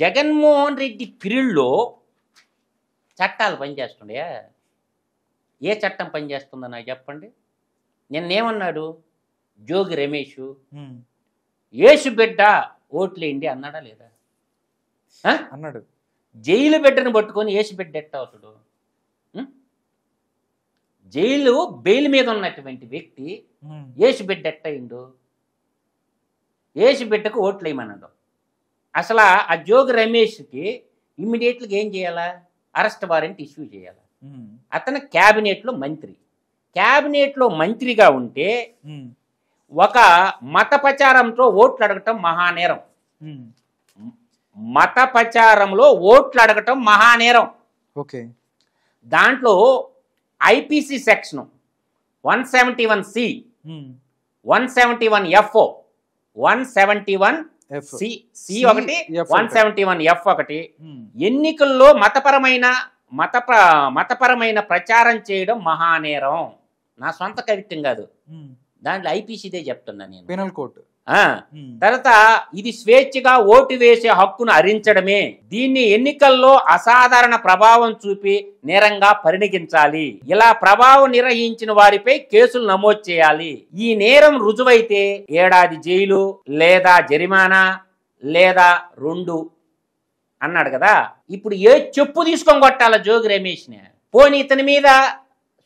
జగన్మోహన్ రెడ్డి పీరియడ్లో చట్టాలు పనిచేస్తుండే. ఏ చట్టం పనిచేస్తుందో నాకు చెప్పండి. నిన్నేమన్నాడు జోగి రమేష్, యేసు బిడ్డ ఓట్లేయండి అన్నాడా లేదా? అన్నాడు. జైలు బిడ్డను పట్టుకొని యేసు బిడ్డ ఎట్ట అవుతాడు? జైలు బెయిల్ మీద ఉన్నటువంటి వ్యక్తి యేసు బిడ్డ ఎట్ట అయిండు? యేసు బిడ్డకు ఓట్లు వేయమన్నాడు. అసలు ఆ జోగి రమేష్కి ఇమ్మీడియట్గా ఏం చేయాలా? అరెస్ట్ వారెంట్ ఇష్యూ చేయాలి. అతను క్యాబినెట్లో మంత్రి. క్యాబినెట్లో మంత్రిగా ఉంటే ఒక మత ప్రచారంతో ఓట్లు అడగటం మహానేరం. మత ప్రచారంలో ఓట్లు అడగటం మహానేరం. ఓకే. దాంట్లో IPC section 171C, 171F, 171C ఒకటి, 171F ఒకటి ఎన్నికల్లో మతపరమైన ప్రచారం చేయడం మహానేరం. నా సొంత కవిత్వం కాదు, దాంట్లో ఐపీసీదే చెప్తున్నా నేను. Penal code. తర్వాత ఇది స్వేచ్ఛగా ఓటు వేసే హక్కును హరించడమే. దీన్ని ఎన్నికల్లో అసాధారణ ప్రభావం చూపి నేరంగా పరిగణించాలి. ఇలా ప్రభావం నిర్వహించిన వారిపై కేసులు నమోదు చేయాలి. ఈ నేరం రుజువైతే ఏడాది జైలు లేదా జరిమానా లేదా 2 అన్నాడు కదా. ఇప్పుడు ఏ చెప్పు తీసుకొని కొట్టాల జోగి రమేష్ని? పోనీ ఇతని మీద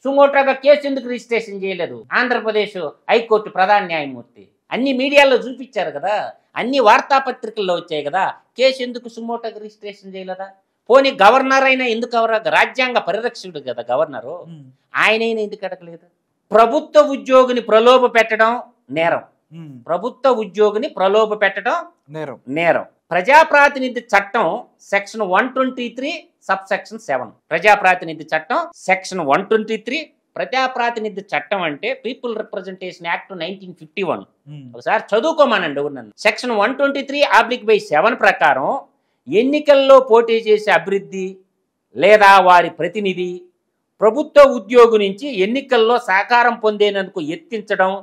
సుమోటోగా కేసు ఎందుకు రిజిస్ట్రేషన్ చేయలేదు? ఆంధ్రప్రదేశ్ హైకోర్టు ప్రధాన న్యాయమూర్తి అన్ని మీడియాలో చూపించారు కదా, అన్ని వార్తాపత్రికల్లో వచ్చాయి కదా, కేసు ఎందుకు సుమోటోగా రిజిస్ట్రేషన్ చేయలేదా? పోనీ గవర్నర్ అయినా ఎందుకు రాజ్యాంగ పరిరక్షకుడు కదా గవర్నరు, ఆయనైనా ఎందుకు అడగలేదు? ప్రభుత్వ ఉద్యోగిని ప్రలోభ పెట్టడం నేరం. ప్రభుత్వ ఉద్యోగిని ప్రలోభ పెట్టడం నేరం. ప్రజాప్రాతినిధ్య చట్టం సెక్షన్ 123 సబ్సెక్షన్ 7. ప్రజాప్రాతినిధ్య చట్టం సెక్షన్ 123. ప్రజాప్రాతినిధ్య చట్టం అంటే పీపుల్ రిప్రజెంటేషన్ యాక్ట్ 1951. ఒకసారి చదువుకోమనండి నన్ను. సెక్షన్ 123/7 ప్రకారం ఎన్నికల్లో పోటీ చేసే అభివృద్ధి లేదా వారి ప్రతినిధి ప్రభుత్వ ఉద్యోగి నుంచి ఎన్నికల్లో సహకారం పొందేందుకు యత్నించడం,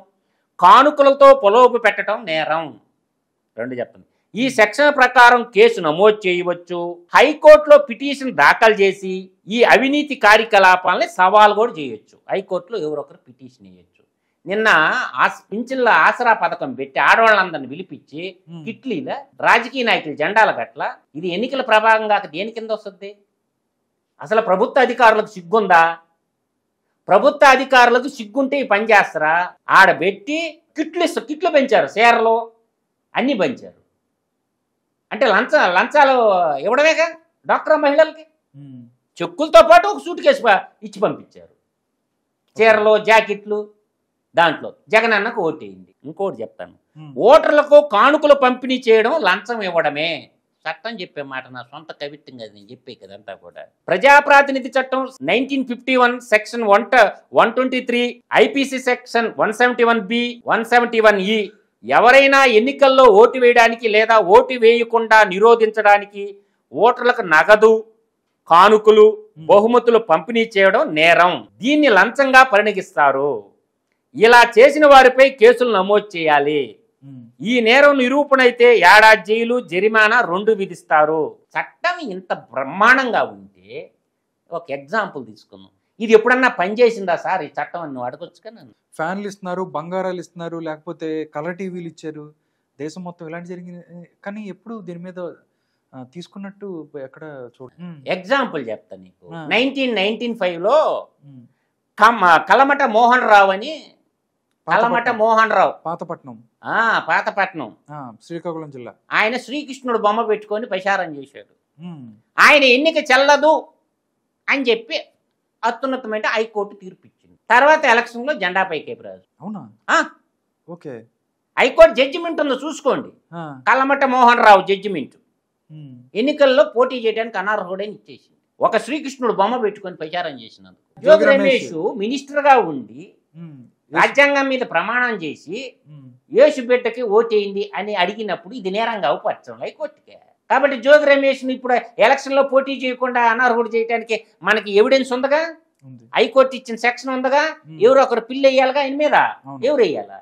కానుకలతో ప్రలోభ పెట్టడం నేరం. 2 చెప్పండి. ఈ సెక్షన్ ప్రకారం కేసు నమోదు చేయవచ్చు. హైకోర్టులో పిటిషన్ దాఖలు చేసి ఈ అవినీతి కార్యకలాపాలని సవాల్ కూడా చేయొచ్చు. హైకోర్టులో ఎవరొకరు పిటిషన్ వేయచ్చు. నిన్న పింఛన్ల ఆసరా పథకం పెట్టి ఆడవాళ్ళందరిని పిలిపించి కిట్లీల రాజకీయ నాయకులు జెండాల గట్ల ఇది ఎన్నికల ప్రభావం కాక దేని కింద వస్తుంది? అసలు ప్రభుత్వ అధికారులకు సిగ్గుందా? ప్రభుత్వ అధికారులకు సిగ్గుంటే ఈ పని చేస్తారా? ఆడబెట్టి కిట్లు పెంచారు, చీరలు అన్నీ పెంచారు. అంటే లంచాలు ఇవ్వడమేగా డాక్టర్ మహిళలకి. చెక్కులతో పాటు ఒక సూట్ కేసు ఇచ్చి పంపించారు, చీరలు జాకెట్లు. దాంట్లో జగనన్నకు ఓటేయింది. ఇంకోటి చెప్తాను, ఓటర్లకు కానుకలు పంపిణీ చేయడం లంచం ఇవ్వడమే. చట్టం చెప్పే మాట నా సొంత కవిత్వం కదా, నేను చెప్పే కదంతా కూడా. ప్రజాప్రాతినిధ్య చట్టం 1951 section 123, IPC section 171B, 171E ఎవరైనా ఎన్నికల్లో ఓటు వేయడానికి లేదా ఓటు వేయకుండా నిరోధించడానికి ఓటర్లకు నగదు, కానుకలు, బహుమతులు పంపిణీ చేయడం నేరం. దీన్ని లంచంగా పరిగణిస్తారు. ఇలా చేసిన వారిపై కేసులు నమోదు చేయాలి. ఈ నేరం నిరూపణ అయితే ఏడాది జైలు, జరిమానా 2 విధిస్తారు. చట్టం ఇంత బ్రహ్మాండంగా ఉంటే ఒక ఎగ్జాంపుల్ తీసుకుందాం. ఇది ఎప్పుడన్నా పనిచేసిందా సార్ ఈ చట్టం అని నువ్వు అడగొచ్చుగా. నన్ను ఫ్యాన్లు ఇస్తున్నారు, బంగారాలు ఇస్తున్నారు, లేకపోతే కలర్ టీవీలు ఇచ్చారు, దేశం మొత్తం ఇలాంటి జరిగింది. కానీ ఎప్పుడు దీని మీద తీసుకున్నట్టు ఎక్కడ చూడ. ఎగ్జాంపుల్ చెప్తా నీకు. 1995లో కలమట మోహన్ రావు అని, కలమట మోహన్ రావు, పాతపట్నం శ్రీకాకుళం జిల్లా, ఆయన శ్రీకృష్ణుడు బొమ్మ పెట్టుకొని ప్రచారం చేశాడు. ఆయన ఎన్నిక చెల్లదు అని చెప్పి అత్యున్నతమైన హైకోర్టు తీర్పు ఇచ్చింది. తర్వాత ఎలక్షన్ లో జెండా పైకి రాజు. అవునా? ఓకే. హైకోర్టు జడ్జిమెంట్ ఉందో చూసుకోండి. కలమట మోహన్ రావు జడ్జిమెంట్ ఎన్నికల్లో పోటీ చేయడానికి అనర్హుడని ఇచ్చేసింది. ఒక శ్రీకృష్ణుడు బొమ్మ పెట్టుకొని ప్రచారం చేసినందుకు. జోగి రమేష్ మినిస్టర్ గా ఉండి రాజ్యాంగం మీద ప్రమాణం చేసి యేసు బిడ్డకి ఓటేయింది అని అడిగినప్పుడు ఇది నేరంగా అవపరచడం హైకోర్టుకే. కాబట్టి జోగి రమేష్ ఇప్పుడు ఎలక్షన్ లో పోటీ చేయకుండా అనర్హుడు చేయడానికి మనకి ఎవిడెన్స్ ఉందగా, హైకోర్టు ఇచ్చిన సెక్షన్ ఉందగా. ఎవరు ఒకరు పిల్లి వేయాలిగా ఆయన మీద, ఎవరు వేయాలా?